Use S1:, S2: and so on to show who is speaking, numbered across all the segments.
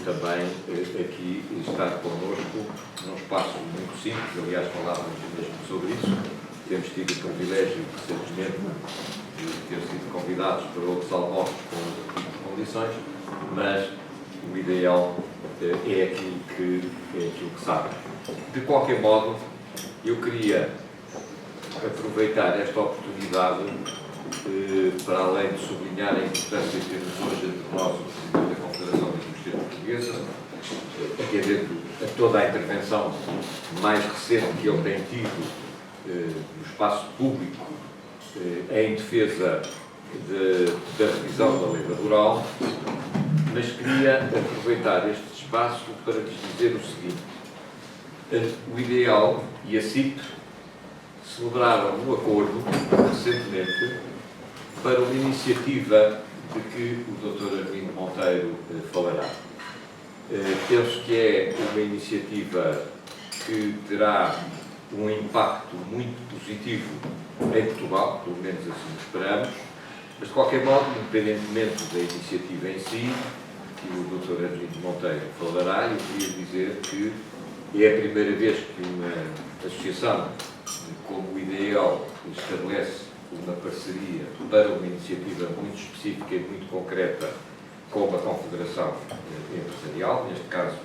S1: também aqui estar connosco num espaço muito simples. Aliás, falávamos mesmo sobre isso. Temos tido o privilégio, recentemente, de ter sido convidados para outros almoços com outras condições, mas o ideal é aquilo que sabe. De qualquer modo, eu queria aproveitar esta oportunidade para além de sublinhar a importância de termos hoje entre nós o Presidente da Confederação da Indústria Portuguesa, atendendo a toda a intervenção mais recente que ele tem tido no espaço público em defesa da revisão da lei laboral, mas queria aproveitar este espaço para lhes dizer o seguinte. O Ideal e a CIP celebraram um acordo recentemente para uma iniciativa de que o Dr. Armindo Monteiro falará. Penso que é uma iniciativa que terá um impacto muito positivo em Portugal, pelo menos assim esperamos, mas de qualquer modo, independentemente da iniciativa em si, que o Dr. Armindo Monteiro falará, eu queria dizer que é a primeira vez que uma associação como o Ideal estabelece uma parceria para uma iniciativa muito específica e muito concreta com a Confederação Empresarial, neste caso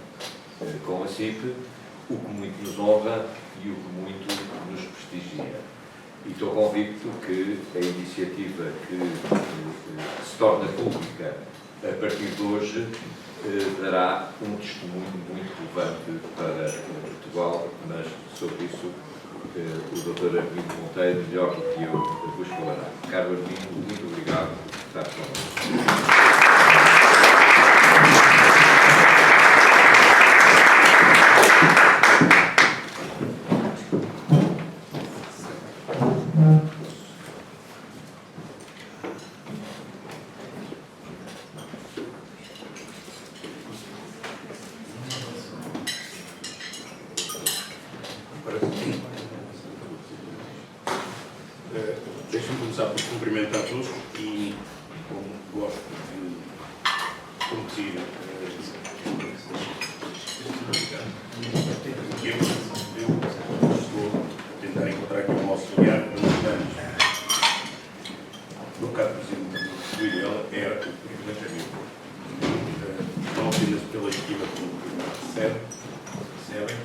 S1: com a CIP, o que muito nos honra e o que muito nos prestigia. E estou convicto que a iniciativa que se torna pública a partir de hoje dará um testemunho muito relevante para Portugal, mas sobre isso o Dr. Armindo Monteiro, melhor do que eu, vos falará. Caro Armindo, muito obrigado por estar connosco.
S2: Deixem-me começar por cumprimentar todos e, como gosto de competir, eu vou tentar encontrar aqui um auxiliar para nos anos. No caso, por exemplo, do Ideal era o privilégio não apenas pela estima que recebem,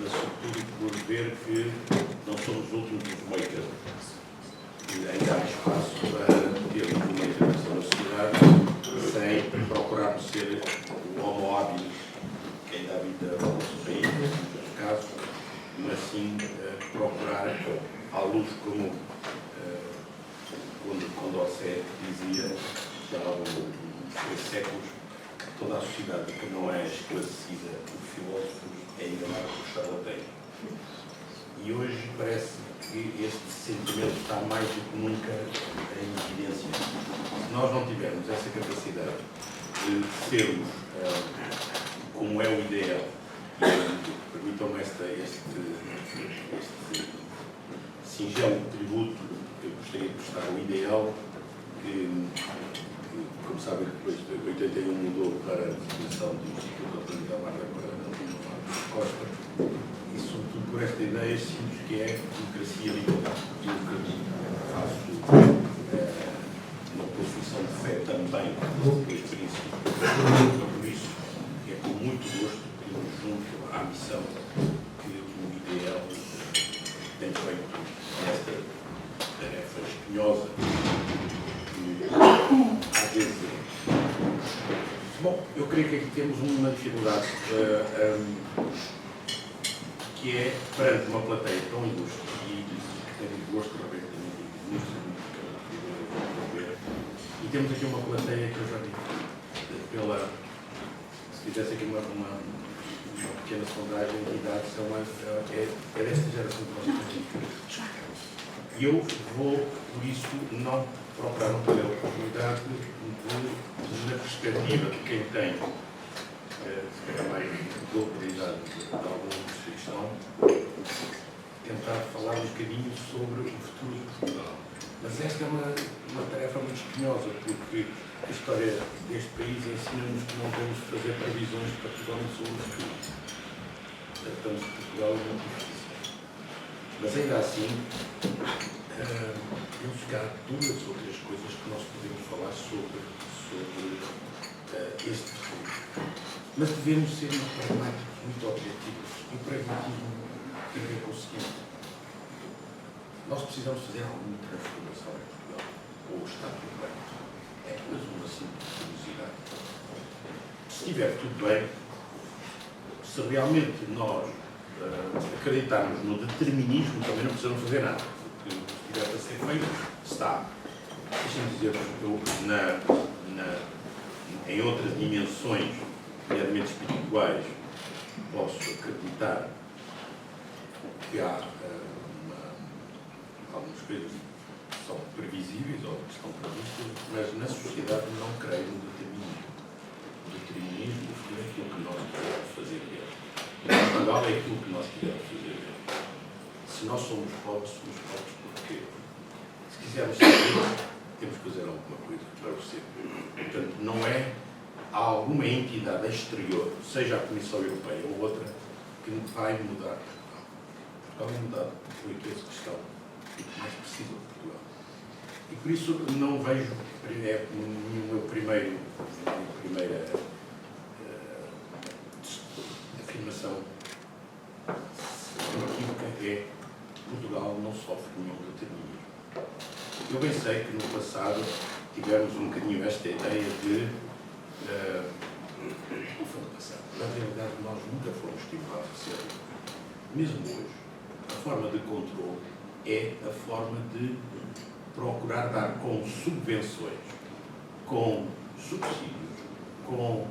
S2: mas sobretudo por ver que não somos os últimos dos makers. Ainda há espaço para termos uma intervenção na sociedade sem procurarmos ser o homo habilis que ainda habita o nosso país, em muitos casos, mas sim procurar, à luz como quando Condorcet dizia, já há uns 3 séculos, toda a sociedade que não é esclarecida por filósofos é enganada por charlatães. E hoje parece que este sentimento está mais do que nunca em evidência. Se nós não tivermos essa capacidade de sermos como é o Ideal, e permitam-me este singelo tributo que eu gostaria de prestar ao Ideal, que como sabem, depois de 81 mudou para a Instituição do Instituto de Autoridade Marca para Antônio Costa, e sobretudo por esta ideia simples que é democracia e liberdade. Eu faço uma profissão de fé também neste princípio. Por isso, é com muito gosto que eu junto à missão que o Ideal tem feito nesta tarefa espinhosa. Às vezes. Bom, eu creio que aqui temos uma dificuldade que é, perante uma plateia tão ilustre e que tem muito gosto para ver e temos aqui uma plateia que eu já vi se fizesse aqui uma pequena sondagem de idade, é desta geração que nós temos. E eu vou, por isso, não procurar não ter a oportunidade na perspectiva de quem tem se calhar mais doutoridade de alguns que estão, tentar falar um bocadinho sobre o futuro de Portugal. Mas esta é uma tarefa muito espinhosa, porque a história deste país ensina-nos que não devemos fazer previsões particularmente sobre o futuro. Tratamos de Portugal é muito difícil. Mas ainda assim, penso que há duas ou três coisas que nós podemos falar sobre este futuro. Mas devemos ser muito pragmáticos, muito objetivos. E o pragmatismo tem a ver com o seguinte: nós precisamos fazer alguma transformação em Portugal, ou está tudo bem. É apenas uma simples curiosidade. Se estiver tudo bem, se realmente nós acreditarmos no determinismo, também não precisamos fazer nada. Porque o que estiver a ser feito, está. Deixem-me dizer-vos, em outras dimensões, nomeadamente espirituais, posso acreditar que há algumas coisas que são previsíveis ou que estão previstas, mas na sociedade não creio no determinismo. O determinismo é aquilo que nós queremos fazer dele. Portugal é aquilo que nós queremos fazer dele. Se nós somos pobres porque, se quisermos ser ricos, temos que fazer alguma coisa para o ser. Portanto, não é alguma entidade exterior, seja a Comissão Europeia ou outra, que vai mudar Portugal. Portugal é mudado por aqueles que estão e que mais precisam de Portugal. E por isso não vejo, minha primeira afirmação equívoca é: Portugal não sofre nenhum determinismo. Eu bem sei que no passado tivemos um bocadinho esta ideia de não foi no passado. Na realidade, nós nunca fomos estimulados a ser. Mesmo hoje, a forma de controle é a forma de procurar dar com subvenções, com subsídios, com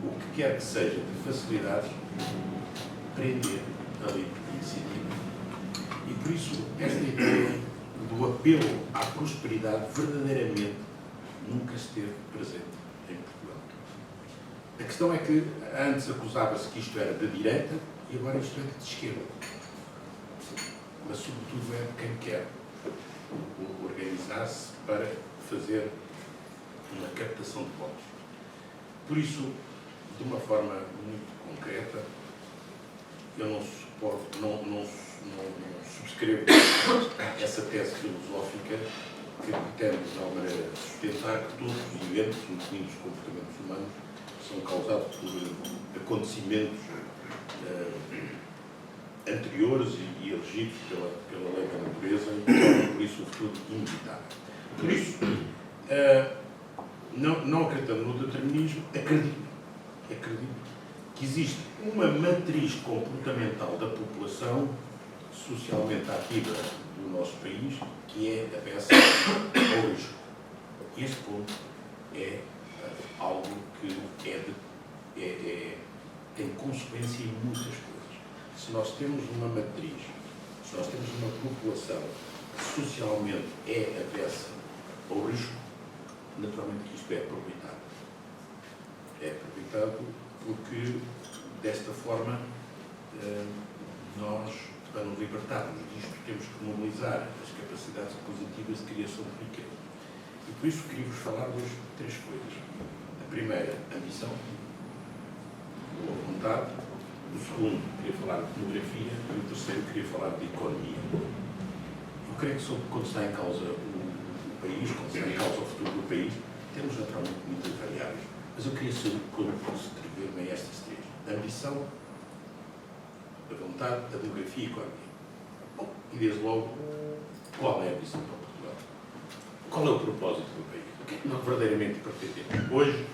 S2: o que quer que seja de facilidades, prender a livre iniciativa. E por isso, esta ideia do apelo à prosperidade verdadeiramente nunca esteve presente em Portugal. A questão é que antes acusava-se que isto era de direita e agora isto é de esquerda. Mas sobretudo é de quem quer organizar-se para fazer uma captação de votos. Por isso, de uma forma muito concreta, eu não subscrevo essa tese filosófica que pretende, de alguma maneira, sustentar que todos os eventos, incluindo os comportamentos humanos, são causados por acontecimentos anteriores e elegidos pela lei da natureza e, por isso, o futuro inevitável. Por isso, não acreditando no determinismo, acredito que existe uma matriz comportamental da população socialmente ativa do nosso país que é avessa ao risco. Este ponto é algo que tem consequência em muitas coisas. Se nós temos uma matriz, se nós temos uma população que socialmente é avessa ao risco, naturalmente que isto é aproveitado. É aproveitado porque, desta forma, nós, para nos libertarmos disto, temos que mobilizar as capacidades positivas de criação de riqueza. E por isso queria-vos falar hoje de três coisas. A primeira, ambição, boa vontade. O segundo, queria falar de demografia. E o terceiro, queria falar de economia. Eu creio que quando está em causa o país, quando está em causa o futuro do país, temos naturalmente muitas variáveis. Mas eu queria saber como subscrever-me a estas três: a ambição, a vontade, a demografia e a economia. Bom, e desde logo, qual é a ambição para Portugal? Qual é o propósito do país? O que é que nós verdadeiramente pretendemos? Hoje,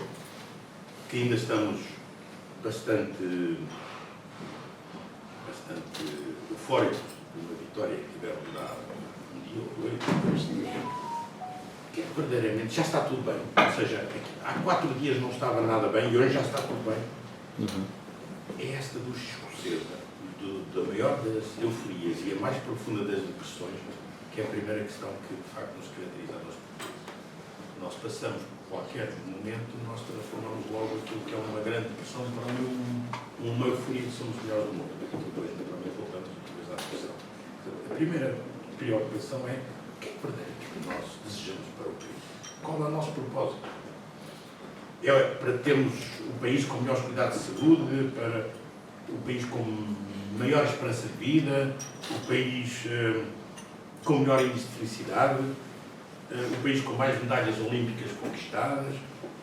S2: que ainda estamos bastante eufóricos de uma vitória que tivemos há um dia ou dois, que é que verdadeiramente já está tudo bem. Ou seja, há 4 dias não estava nada bem e hoje já está tudo bem. É esta do escocesa, da maior das euforias e a mais profunda das depressões, que é a primeira questão que de facto nos caracteriza a nós portugueses. Nós passamos por qualquer momento, nós transformamos logo aquilo que é uma grande depressão para uma euforia que somos melhores do mundo. Depois, naturalmente, voltamos depois à depressão. A primeira preocupação é o que é que nós desejamos para o país? Qual é o nosso propósito? É para termos o país com melhores cuidados de saúde, para o país com maior esperança de vida, o país com melhor índice de felicidade, o país com mais medalhas olímpicas conquistadas,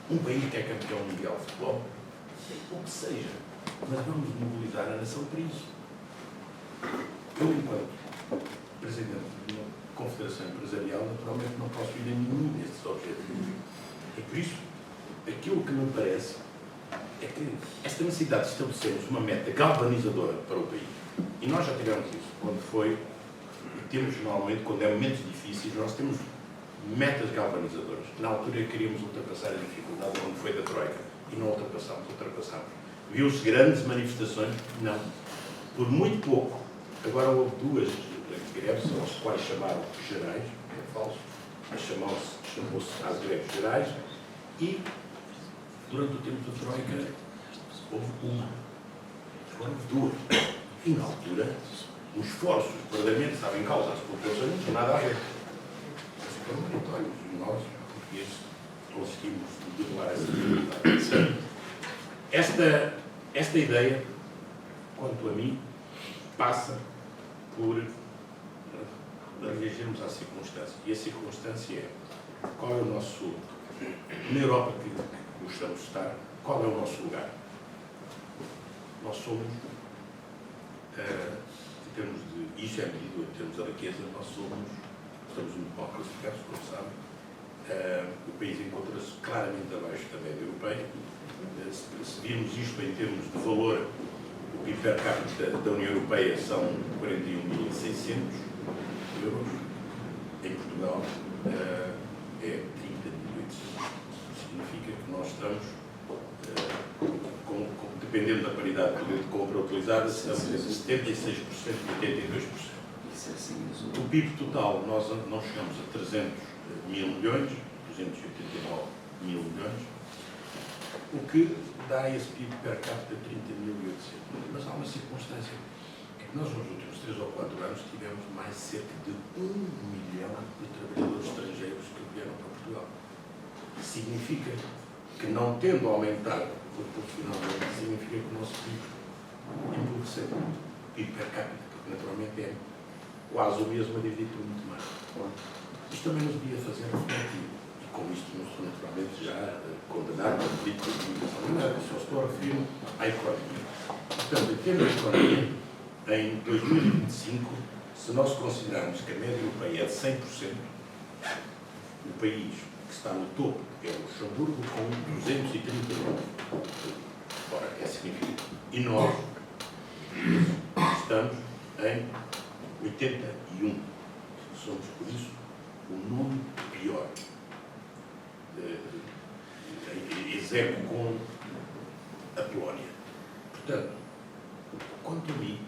S2: um país que é campeão mundial de futebol, o que seja. Mas vamos mobilizar a nação para isso. Eu, enquanto presidente de uma confederação empresarial, naturalmente não posso ir a nenhum destes objetivos. E por isso, aquilo que me parece é que esta necessidade de estabelecermos uma meta galvanizadora para o país, e nós já tivemos isso, quando foi, e temos normalmente, quando é momentos difíceis, nós temos metas galvanizadoras. Na altura queríamos ultrapassar a dificuldade quando foi da Troika, e não ultrapassámos. Viu-se grandes manifestações? Não. Por muito pouco. Agora houve duas greves, aos quais chamaram gerais, é falso, mas chamou-se às greves gerais, e durante o tempo da Troika houve uma. Agora houve duas. E na altura, os esforços verdadeiramente estavam em causa, as populações não tinham nada a ver. Mas foram meritórios, e nós, portugueses, conseguimos derrubar essa dificuldade. Esta ideia, quanto a mim, passa por reagirmos à circunstância. E a circunstância é qual é o nosso, na Europa que gostamos de estar, qual é o nosso lugar? Nós somos, em termos de, isso é medido em termos de riqueza, nós estamos muito mal classificados, como sabem. O país encontra-se claramente abaixo da média europeia. Se virmos isto em termos de valor, o PIB per capita da União Europeia são 41.600 euros. Em Portugal é 30.800. Significa que nós estamos, dependendo da paridade de poder de compra utilizada, estamos entre 76% e 82%. O PIB total, nós não chegamos a 300 mil milhões, 289 mil milhões, o que dá esse PIB per capita 30.800. Mas há uma circunstância, é que nós nos últimos 3 ou 4 anos tivemos mais cerca de 1 milhão de trabalhadores estrangeiros que vieram para Portugal. Significa que, não tendo aumentado proporcionalmente, significa que o nosso PIB empobreceu. O PIB per capita, que naturalmente é quase o mesmo a dividir por muito mais. Isto também nos devia fazer refletir. E com isto não estou naturalmente já condenado a política de comunicação, mas só estou a referir à economia. Portanto, em termos de economia, em 2025, se nós considerarmos que a média europeia é de 100%, o país que está no topo é o Luxemburgo, com 239. Ora, é significativo. E nós estamos em 81. Somos, por isso, o nono pior. Execo com a Polónia. Portanto, quanto a mim,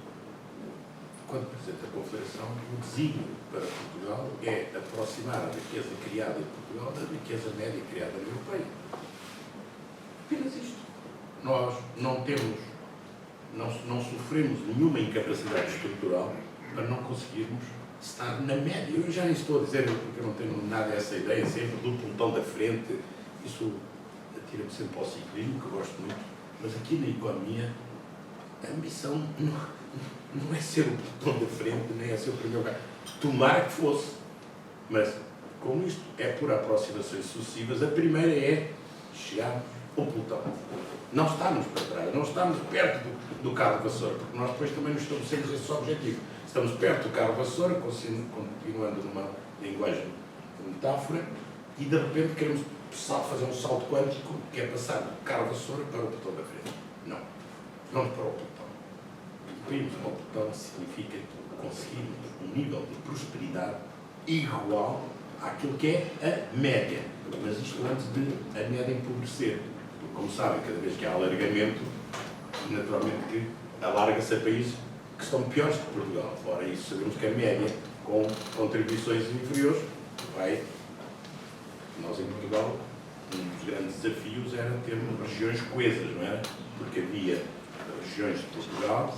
S2: quando Presidente da Confederação, o desígnio para Portugal é aproximar a riqueza criada em Portugal da riqueza média criada na Europeia. Apenas isto. Nós não sofremos nenhuma incapacidade estrutural para não conseguirmos estar na média. Eu já nem estou a dizer, porque eu não tenho nada essa ideia, sempre do pelotão da frente, isso atira-me sempre ao ciclismo, que eu gosto muito, mas aqui na economia, a ambição não é ser o pelotão da frente, nem é ser o primeiro lugar. Tomara que fosse, mas como isto é por aproximações sucessivas, a primeira é chegarmos ao pelotão. Não estamos para trás, não estamos perto do carro de vassoura, porque nós depois também nos estabelecemos esse objetivo. Estamos perto do carro vassoura, continuando numa linguagem de metáfora, e de repente queremos fazer um salto quântico, que é passar do carro vassoura para o pelotão da frente. Não. Vamos para o pelotão. Irmos para o pelotão significa conseguirmos um nível de prosperidade igual àquilo que é a média. Mas isto antes de a média empobrecer. Porque, como sabem, cada vez que há alargamento, naturalmente que alarga-se a países que estão piores que Portugal. Fora isso, sabemos que a média, com contribuições inferiores, vai. Nós, em Portugal, um dos grandes desafios era termos regiões coesas, não era? Porque havia regiões de Portugal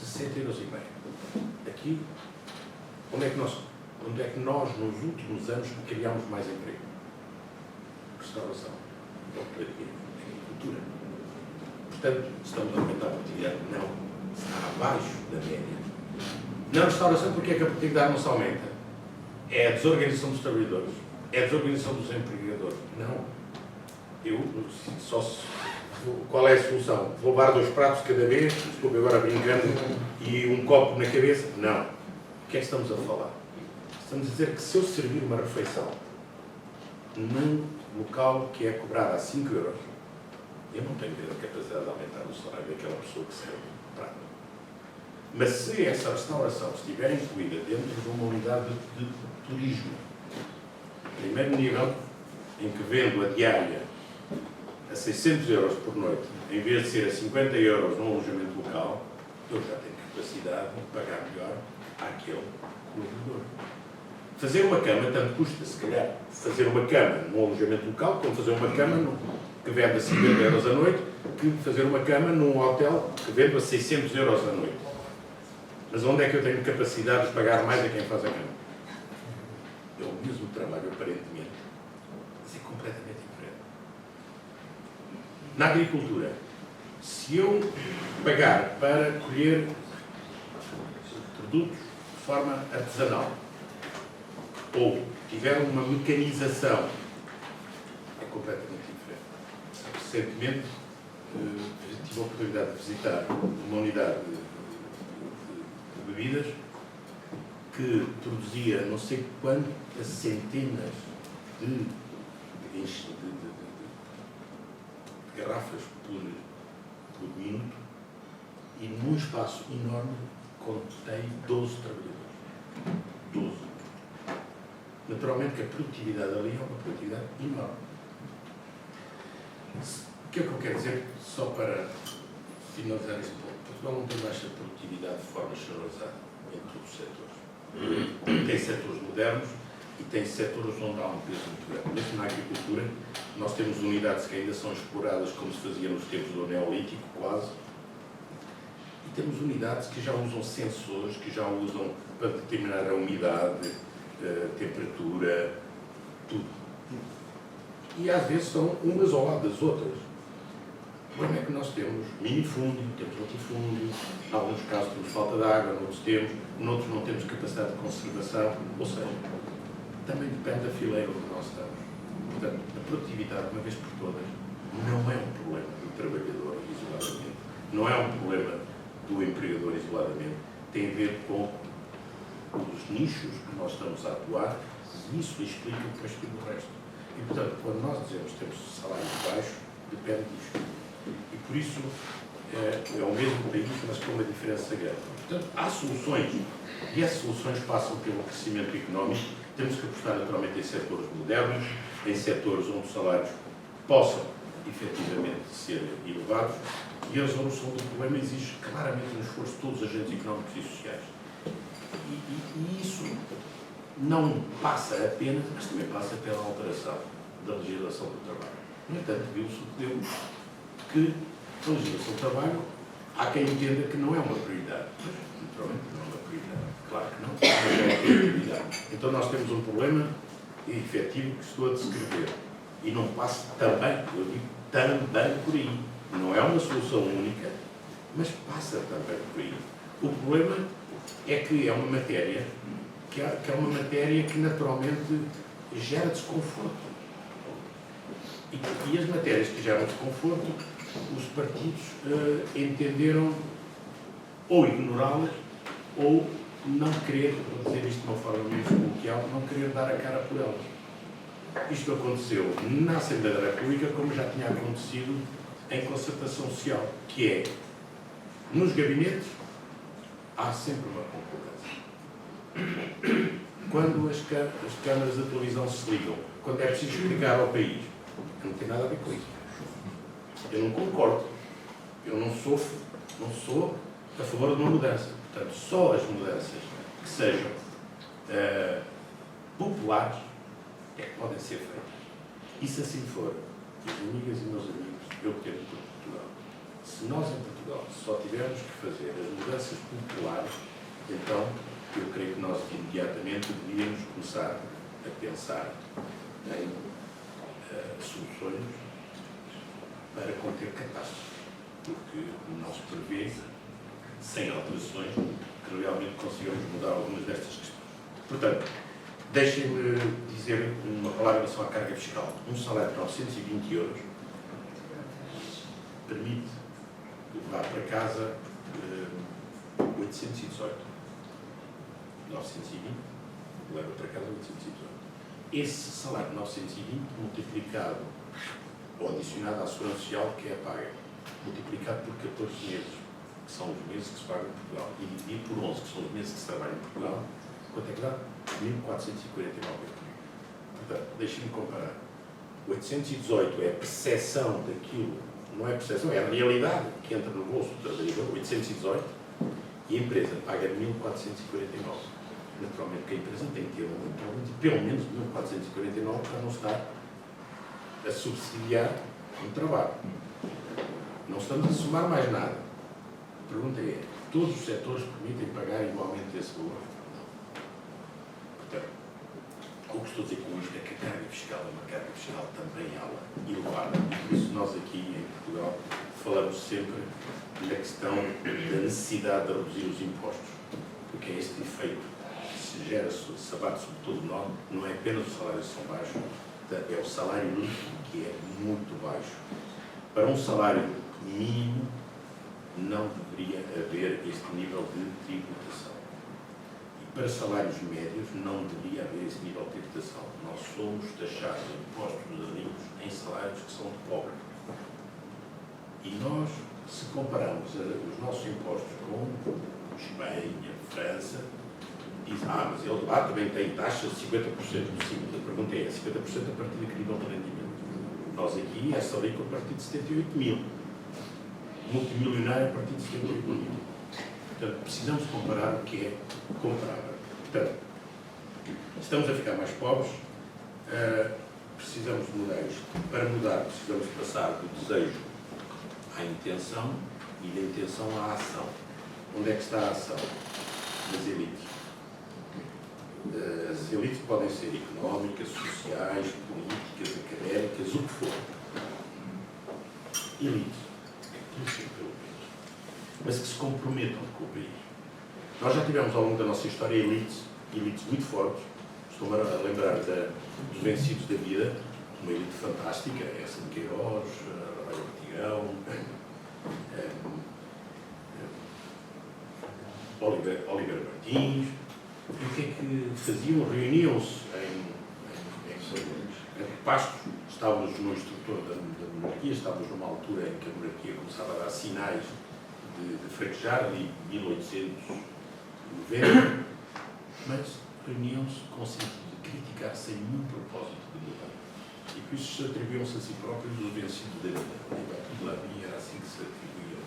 S2: €17,5. Aqui, onde é que nós, nos últimos anos, criámos mais emprego? Restauração, hotelaria, agricultura. Portanto, estamos a aumentar a produtividade? Não. Está abaixo da média. Na restauração, porque é que a produtividade não se aumenta? É a desorganização dos trabalhadores. É a desorganização dos empregadores. Não. Qual é a solução? Vou levar 2 pratos cada vez, desculpe agora brincando, e um copo na cabeça? Não. O que é que estamos a falar? Estamos a dizer que se eu servir uma refeição num local que é cobrado a 5 euros, eu não tenho a capacidade de aumentar o salário daquela pessoa que serve o prato. Mas se essa restauração estiver incluída dentro de uma unidade de turismo, primeiro nível, em que vendo a diária a 600 euros por noite, em vez de ser a 50 euros num alojamento local, eu já tenho capacidade de pagar melhor àquele colaborador. Fazer uma cama tanto custa, se calhar, fazer uma cama num alojamento local, como fazer uma cama que vende a 50 euros a noite, que fazer uma cama num hotel que vende a 600 euros a noite. Mas onde é que eu tenho capacidade de pagar mais a quem faz a cama? É o mesmo trabalho, aparentemente, mas é completamente diferente. Na agricultura, se eu pagar para colher produtos de forma artesanal, ou tiver uma mecanização, é completamente diferente. Recentemente, tive a oportunidade de visitar uma unidade de bebidas que produzia não sei quantas centenas de garrafas por minuto, e num espaço enorme contém 12 trabalhadores. 12. Naturalmente que a produtividade ali é uma produtividade enorme. O que é que eu quero dizer, só para finalizar este ponto? Portugal não tem baixa produtividade de forma generalizada em todos os setores. Tem setores modernos e tem setores onde há um peso muito grande. Mesmo na agricultura, nós temos unidades que ainda são exploradas como se fazia nos tempos do Neolítico, quase. E temos unidades que já usam sensores, que já usam para determinar a umidade, temperatura, tudo. E às vezes são umas ao lado das outras. O problema é que nós temos minifúndio, temos latifúndio, em alguns casos temos falta de água, noutros não temos capacidade de conservação, ou seja, também depende da fileira onde nós estamos. Portanto, a produtividade, uma vez por todas, não é um problema do trabalhador isoladamente, não é um problema do empregador isoladamente, tem a ver com os nichos que nós estamos a atuar, e isso explica depois tudo o resto. E, portanto, quando nós dizemos que temos salários baixos, depende disto. E, por isso, é o mesmo país, mas com uma diferença grande. Portanto, há soluções, e essas soluções passam pelo crescimento económico. Temos que apostar, naturalmente, em setores modernos, em setores onde os salários possam, efetivamente, ser elevados, e a resolução do problema exige claramente um esforço de todos os agentes económicos e sociais. E isso não passa apenas, mas também passa pela alteração da legislação do trabalho. No entanto, viu-se que a legislação do trabalho, há quem entenda que não é uma prioridade. Mas, naturalmente, não é uma prioridade. Claro que não, mas é uma prioridade. Então nós temos um problema efetivo que estou a descrever. E não passa também, eu digo também por aí. Não é uma solução única, mas passa também por aí. O problema é que é uma matéria que naturalmente gera desconforto. E as matérias que geram desconforto, os partidos entenderam ou ignorá-las ou não querer, vou dizer isto de uma forma menos coloquial, não querer dar a cara por elas. Isto aconteceu na Assembleia da República, como já tinha acontecido em concertação social, que é, nos gabinetes, há sempre uma concordância. Quando as câmaras da televisão se ligam, quando é preciso explicar ao país, não tem nada a ver com isso. Eu não concordo. Eu não sou a favor de uma mudança. Portanto, só as mudanças que sejam populares é que podem ser feitas. E se assim for, meus amigas e meus amigos, eu tento por Portugal, Se nós em Portugal só tivermos que fazer as mudanças populares, então eu creio que nós imediatamente devíamos começar a pensar em soluções para conter catástrofes, porque não se prevê, sem alterações, que realmente consigamos mudar algumas destas questões. Portanto, deixem-me dizer uma palavra em relação à carga fiscal. Um salário de 920 euros permite levar para casa 818. 920 leva para casa 818. Esse salário de 920 multiplicado ou adicionado à segurança social que é paga, multiplicado por 14 meses, que são os meses que se pagam em Portugal, e dividido por 11, que são os meses que se trabalham em Portugal, quanto é que dá? 1.449 euros. Portanto, deixem-me comparar. 818 é a percepção daquilo, não é percepção, é a realidade que entra no bolso do trabalhador, 818, e a empresa paga 1.449. Naturalmente que a empresa tem que ter um aumento de pelo menos 1.449 para não estar a subsidiar um trabalho. Não estamos a somar mais nada. A pergunta é, todos os setores permitem pagar igualmente esse valor? Não. Portanto, o que estou a dizer com isto é que a carga fiscal é uma carga fiscal também elevada. Por isso nós aqui em Portugal falamos sempre na questão da necessidade de reduzir os impostos, porque é este efeito que se gera, se abate sobre todo nós, não é apenas os salários que são baixos, é o salário líquido que é muito baixo. Para um salário mínimo não deveria haver este nível de tributação. E para salários médios não deveria haver esse nível de tributação. Nós somos taxados de impostos dos ricos em salários que são de pobre. E nós, se compararmos os nossos impostos com Espanha, França, diz, mas ele lá também tem taxas de 50%. Sim, a pergunta é, 50% a partir de que nível de rendimento? Nós aqui é só rico a partir de 78 mil. Multimilionário a partir de 78 mil. Portanto, precisamos comparar o que é comparável. Portanto, estamos a ficar mais pobres, precisamos mudar isto. Para mudar, precisamos passar do desejo à intenção e da intenção à ação. Onde é que está a ação? Nas elites. As elites podem ser económicas, sociais, políticas, académicas, o que for. Elites. Mas que se comprometam com o país. Nós já tivemos ao longo da nossa história elites muito fortes. Estou a lembrar dos vencidos da vida, uma elite fantástica, essa de Queiroz, Ramalho Ortigão, Oliveira Martins. E o que é que faziam? Reuniam-se em pastos. Estávamos no instrutor da monarquia, estávamos numa altura em que a monarquia começava a dar sinais de fraquejar, ali 1890, mas reuniam-se com o sentido de criticar sem nenhum propósito de mudar. E por isso se atribuíam-se a si próprios os vencidos da vida. Tudo lá vinha, era assim que se atribuíam.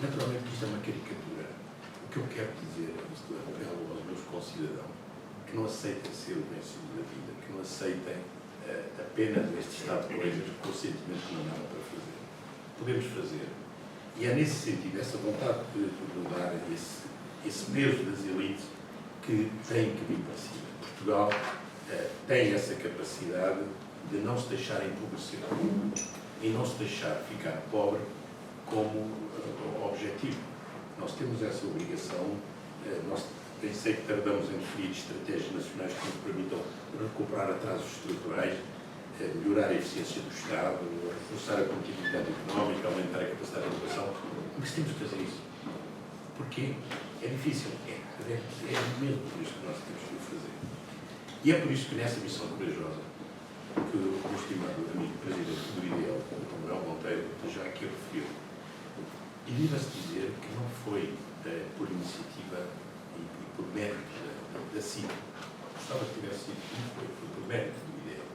S2: Naturalmente que isto é uma caricatura. O que eu quero dizer, isto apelo aos meus concidadãos, que não aceitem ser o vencido da vida, que não aceitem apenas este estado de coisas com o sentimento que não há nada para fazer. Podemos fazer. E é nesse sentido, essa vontade de mudar esse peso das elites que tem que vir para cima. Portugal tem essa capacidade de não se deixar empobrecer e não se deixar ficar pobre como objetivo. Nós temos essa obrigação. Nós pensei que tardamos em definir estratégias nacionais que nos permitam recuperar atrasos estruturais, melhorar a eficiência do Estado, reforçar a competitividade económica, aumentar a capacidade de inovação. Mas temos que fazer isso. Porquê? É difícil. É mesmo por isso que nós temos que o fazer. E é por isso que nessa missão corajosa, que o meu estimado amigo presidente do IDEL, Manuel Monteiro, já aqui referiu, e viva-se dizer que não foi por iniciativa e por mérito da CIP. Gostava que tivesse sido, não foi por mérito do IDEL.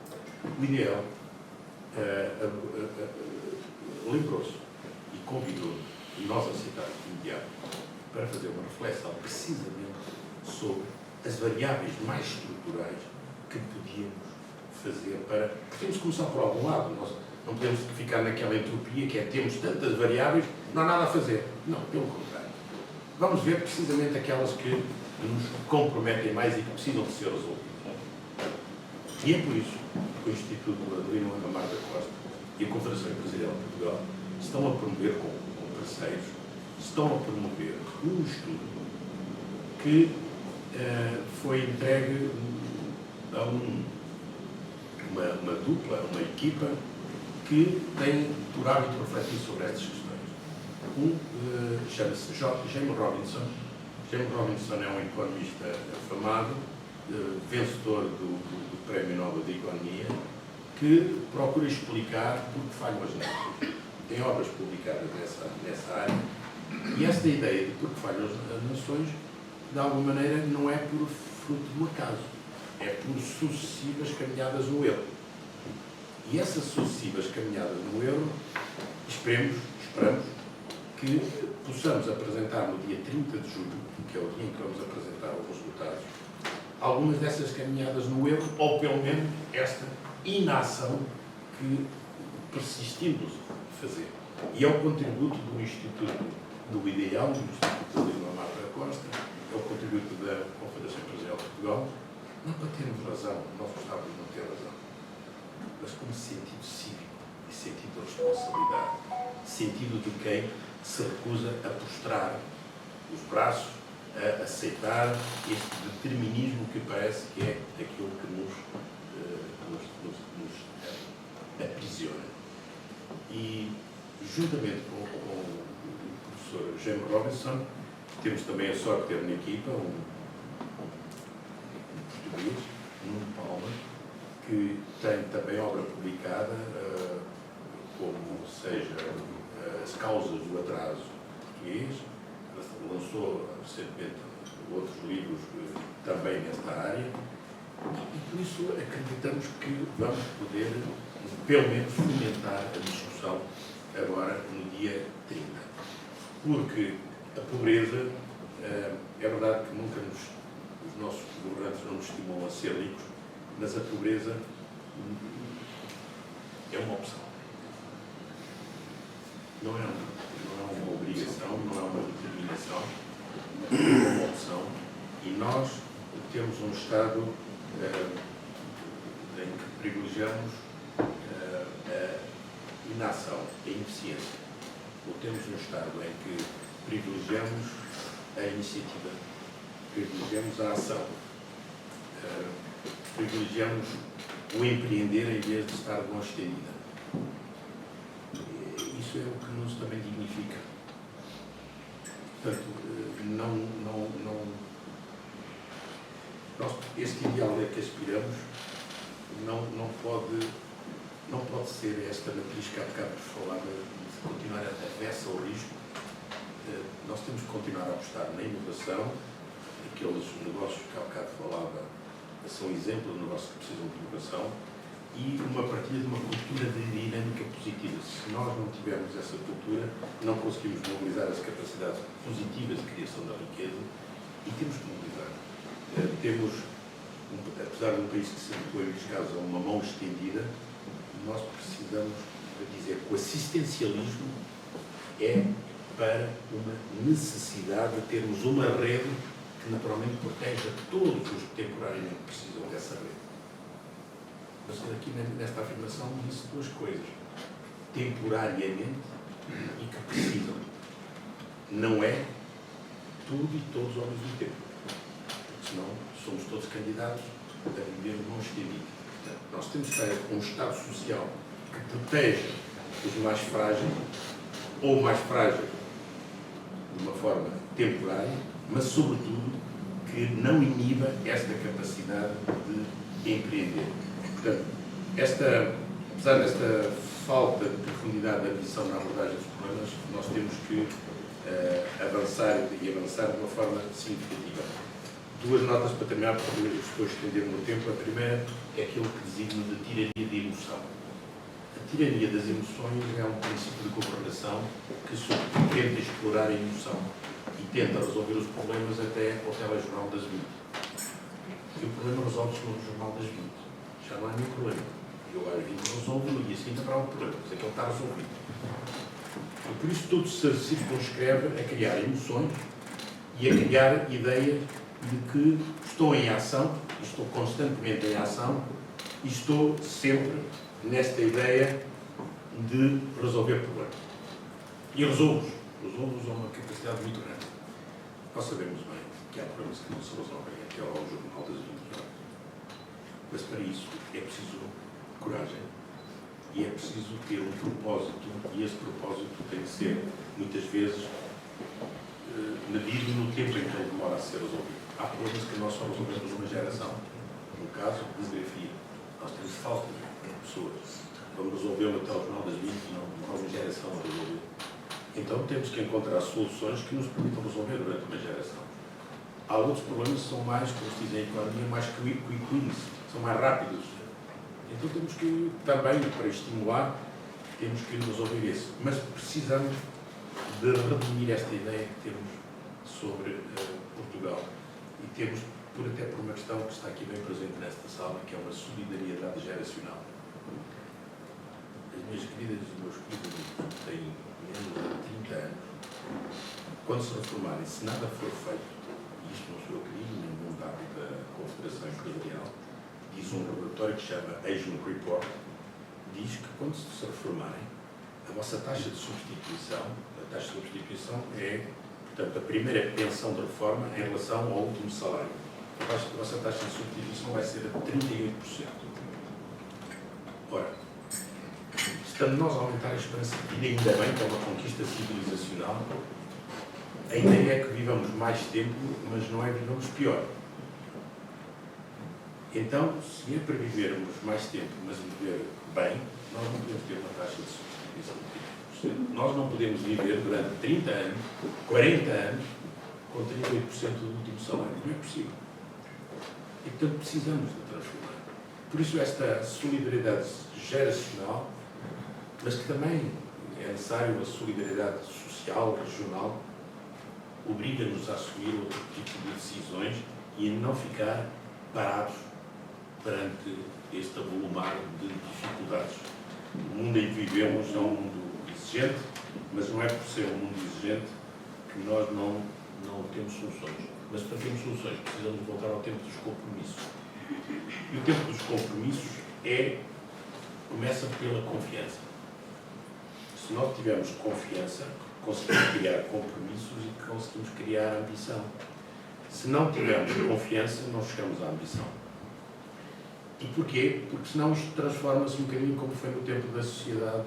S2: O IDEL lembrou-se e convidou, e nós aceitámos de imediato, para fazer uma reflexão precisamente sobre as variáveis mais estruturais que podíamos fazer para... Temos que começar por algum lado. Não podemos ficar naquela entropia que é temos tantas variáveis, não há nada a fazer. Não, pelo contrário. Vamos ver precisamente aquelas que nos comprometem mais e que precisam de ser resolvidas. E é por isso que o Instituto Adelino Amar da Costa e a Confederação Empresarial de Portugal estão a promover, com parceiros, estão a promover um estudo que foi entregue a uma dupla, uma equipa que tem por hábito refletir sobre estas questões. Chama-se James Robinson. James Robinson é um economista afamado, vencedor do Prémio Nobel de Economia, que procura explicar por que falham as nações. Tem obras publicadas nessa área, e esta ideia de por que falham as nações, de alguma maneira, não é por fruto do acaso, é por sucessivas caminhadas no erro. E essas sucessivas caminhadas no erro, esperamos que possamos apresentar no dia 30 de julho, que é o dia em que vamos apresentar os resultados, algumas dessas caminhadas no erro, ou pelo menos esta inação que persistimos a fazer. E é o contributo do Instituto do Ideal, do Instituto Adelino Amar da Costa, é o contributo da Confederação Empresarial de Portugal, não para termos razão, nós gostávamos de não ter razão, mas com sentido cívico e sentido de responsabilidade, sentido de quem se recusa a prostrar os braços, a aceitar este determinismo que parece que é aquilo que nos aprisiona. E, juntamente com o professor James Robinson, temos também a sorte de ter na equipa um português, Nuno Palma, que tem também obra publicada, como seja As Causas do Atraso Português, lançou recentemente outros livros também nesta área, e por isso acreditamos que vamos poder, pelo menos, fomentar a discussão agora no dia 30. Porque a pobreza, é verdade que nunca os nossos governantes não nos estimulam a ser ricos, mas a pobreza é uma opção. Não é uma obrigação, não é uma determinação, é uma opção. E nós temos um Estado em que privilegiamos a inação, a ineficiência. Ou temos um Estado em que privilegiamos a iniciativa, privilegiamos a ação, privilegiamos o empreender em vez de estar de mão estendida. Isso é o que nos também dignifica. Portanto, este ideal a que aspiramos não pode ser esta matriz que há bocado vos falava, de continuar avessa ao risco. Nós temos que continuar a apostar na inovação, aqueles negócios que há bocado falava são exemplos de negócios que precisam de inovação, e uma partilha de uma cultura de dinâmica positiva. Se nós não tivermos essa cultura, não conseguimos mobilizar as capacidades positivas de criação da riqueza, e temos que mobilizar. Apesar de um país que se habituou em muitos casos a uma mão estendida, nós precisamos dizer que o assistencialismo é para uma necessidade de termos uma rede que naturalmente proteja todos os que temporariamente precisam dessa rede. Mas aqui nesta afirmação disse duas coisas: temporariamente e que precisam. Não é tudo e todos ao mesmo tempo. Senão somos todos candidatos a viver de mão estendida. Nós temos que ter um Estado social que proteja os mais frágeis, ou mais frágeis de uma forma temporária, mas sobretudo que não iniba esta capacidade de empreender. Portanto, apesar desta falta de profundidade da visão na abordagem dos problemas, nós temos que avançar de uma forma significativa. Duas notas para terminar, porque estou a estender no tempo. A primeira é aquilo que designo de tirania de emoção. A tirania das emoções é um princípio de governação que tenta explorar a emoção e tenta resolver os problemas até ao telejornal das 20. E o problema resolve-se no jornal das 20. Já não há nenhum problema. Eu agora vim resolvo no dia seguinte haverá um problema, mas aquele está resolvido. E por isso tudo se circunscreve a criar emoções e a criar ideias de que estou em ação, estou constantemente em ação e estou sempre nesta ideia de resolver problemas. E resolvo-os a uma capacidade muito grande. Nós sabemos bem que há problemas que não se resolvem até ao Jornal das 20 horas. Mas para isso é preciso coragem e é preciso ter um propósito, e esse propósito tem que ser, muitas vezes, medido no tempo em que ele demora a ser resolvido. Há problemas que nós só resolvemos numa geração. No caso, demografia. Nós temos falta de pessoas. Vamos resolvê-lo até ao final das 20, não há uma geração a resolver. Então temos que encontrar soluções que nos permitam resolver durante uma geração. Há outros problemas que são mais, como se diz em economia, mais quick wins, são mais rápidos. Então temos que, também, para estimular, temos que resolver isso. Mas precisamos de redimir esta ideia que temos sobre Portugal. E temos, até por uma questão que está aqui bem presente nesta sala, que é uma solidariedade geracional. As minhas queridas e os meus queridos têm menos de 30 anos. Quando se reformarem, se nada for feito, e isto não sou eu que digo, nem um dado da Confederação Empresarial, diz um relatório que se chama Asian Report, diz que quando se reformarem, a vossa taxa de substituição, é, portanto, a primeira pensão de reforma em relação ao último salário. A vossa taxa de substituição vai ser a 38%. Ora, estando nós a aumentar a esperança de vida, ainda bem que é uma conquista civilizacional, a ideia é que vivamos mais tempo, mas não é vivamos pior. Então, se é para vivermos mais tempo, mas viver bem, nós não podemos ter uma taxa de substituição de 30%. Nós não podemos viver durante 30 anos, 40 anos, com 38% do último salário. Não é possível. E, portanto, precisamos de transformar. Por isso, esta solidariedade geracional, mas que também é necessário a solidariedade social, regional, obriga-nos a assumir outro tipo de decisões e a não ficar parados perante este avolumar de dificuldades. O mundo em que vivemos é um mundo exigente, mas não é por ser um mundo exigente que nós não temos soluções. Mas para termos soluções precisamos voltar ao tempo dos compromissos. E o tempo dos compromissos começa pela confiança. Se nós tivermos confiança, conseguimos criar compromissos e conseguimos criar ambição. Se não tivermos confiança, não chegamos à ambição. E porquê? Porque senão isto transforma-se um bocadinho como foi no tempo da sociedade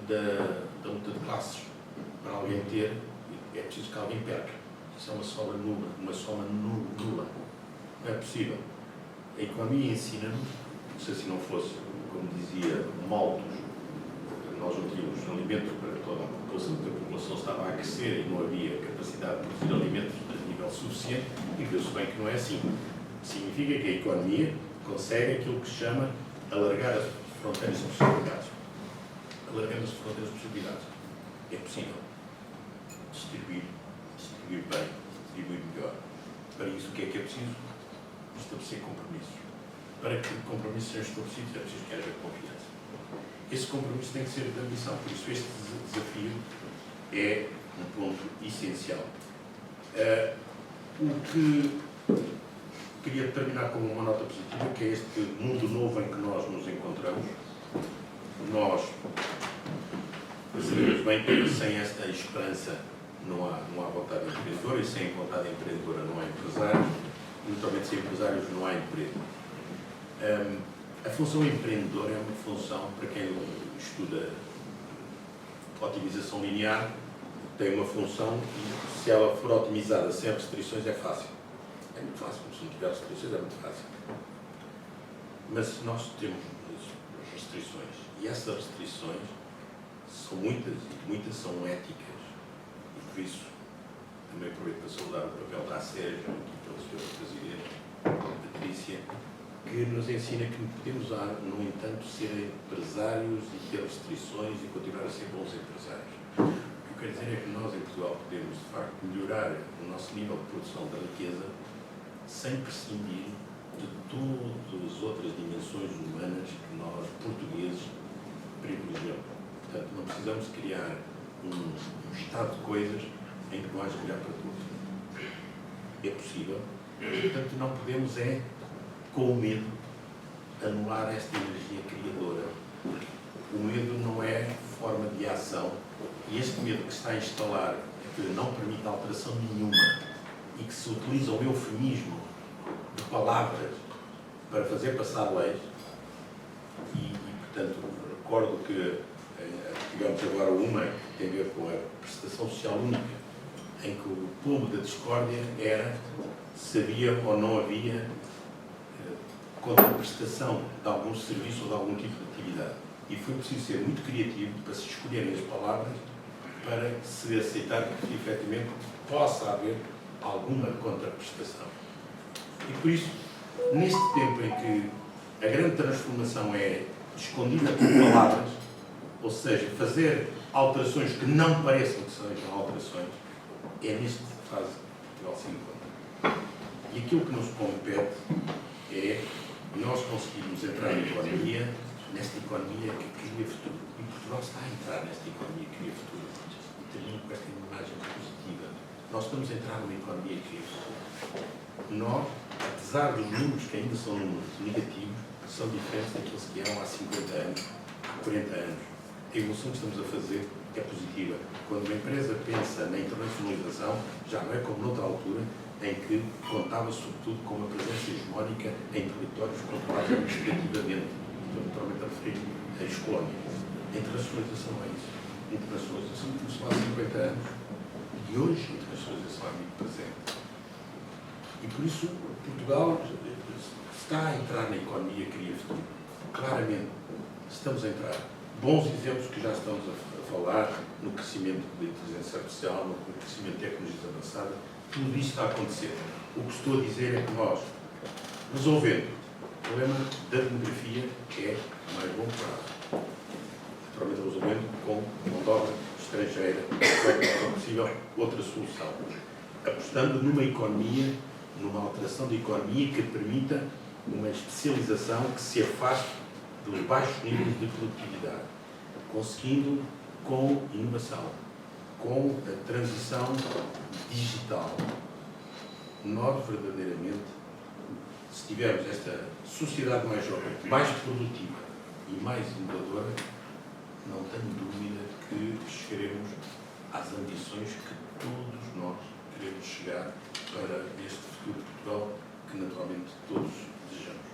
S2: da luta de classes. Para alguém ter, é preciso que alguém perca. Isso é uma soma nula, nula. Não é possível. A economia ensina-nos, se não fosse, como dizia Malthus, nós não tínhamos alimento para toda a população, porque a população estava a crescer e não havia capacidade de produzir alimentos a nível suficiente, e viu-se bem que não é assim. Significa que a economia consegue aquilo que se chama alargar as fronteiras de possibilidades. Alargando as fronteiras de possibilidades. É possível distribuir bem, distribuir melhor. Para isso, o que é preciso? Estabelecer compromissos. Para que compromissos sejam estabelecidos, é preciso que haja confiança. Esse compromisso tem que ser de ambição, por isso este desafio é um ponto essencial. O que queria terminar com uma nota positiva, que é este mundo novo em que nós nos encontramos. Nós sabemos bem que sem esta esperança não há vontade empreendedora, e sem vontade empreendedora não há empresários, e naturalmente sem empresários não há emprego. A função empreendedora é uma função, para quem estuda otimização linear, tem uma função e, se ela for otimizada sem restrições, é fácil. É muito fácil, se não tiver restrições é muito fácil. Mas nós temos restrições, e essas restrições são muitas, e muitas são éticas, e por isso também aproveito para saudar o papel da Sérgio, aqui pelo Sr. Presidente, Patrícia, que nos ensina que podemos, no entanto, ser empresários e ter restrições e continuar a ser bons empresários. O que eu quero dizer é que nós, em Portugal, podemos, de facto, melhorar o nosso nível de produção da riqueza sem prescindir de todas as outras dimensões humanas que nós, portugueses, privilegiamos. Portanto, não precisamos criar um estado de coisas em que não haja lugar para todos. É possível. Portanto, não podemos com o medo, anular esta energia criadora. O medo não é forma de ação. E este medo que se está a instalar, que não permite alteração nenhuma e que se utiliza o eufemismo de palavras para fazer passar leis, e portanto, recordo que tivemos agora uma que tem a ver com a prestação social única, em que o plumo da discórdia era se havia ou não havia contraprestação de algum serviço ou de algum tipo de atividade. E foi preciso ser muito criativo para se escolherem as palavras para se aceitar que, efetivamente, possa haver alguma contraprestação. E por isso, neste tempo em que a grande transformação é escondida por palavras, ou seja, fazer alterações que não pareçam que sejam alterações, é neste fase que Portugal se encontra. E aquilo que nos compete é nós conseguirmos entrar na economia, nesta economia que cria futuro. E Portugal está a entrar nesta economia que cria futuro. E termino com esta imagem positiva. Nós estamos a entrar numa economia que cria futuro. Nós, apesar dos números que ainda são números negativos, são diferentes daqueles que eram há 50 anos, há 40 anos. A evolução que estamos a fazer é positiva. Quando uma empresa pensa na internacionalização, já não é como noutra altura, em que contava sobretudo com uma presença hegemónica em territórios controlados administrativamente, naturalmente a referir a ex-colónias. A internacionalização é isso. A internacionalização começou há 50 anos e hoje a internacionalização é muito presente. E por isso Portugal está a entrar na economia que cria futuro. Claramente estamos a entrar. Bons exemplos que já estamos a falar no crescimento da inteligência artificial, no crescimento de tecnologias avançadas. Tudo isso está a acontecer. O que estou a dizer é que nós, resolvendo o problema da demografia, que é a mais longo prazo, naturalmente resolvendo com mão de obra estrangeira, se possível, outra solução. Apostando numa economia, numa alteração da economia que permita uma especialização que se afaste dos baixos níveis de produtividade, conseguindo com inovação, com a transição digital, nós verdadeiramente, se tivermos esta sociedade mais jovem, mais produtiva e mais inovadora, não tenho dúvida que chegaremos às ambições que todos nós queremos chegar para este futuro de Portugal, que naturalmente todos desejamos.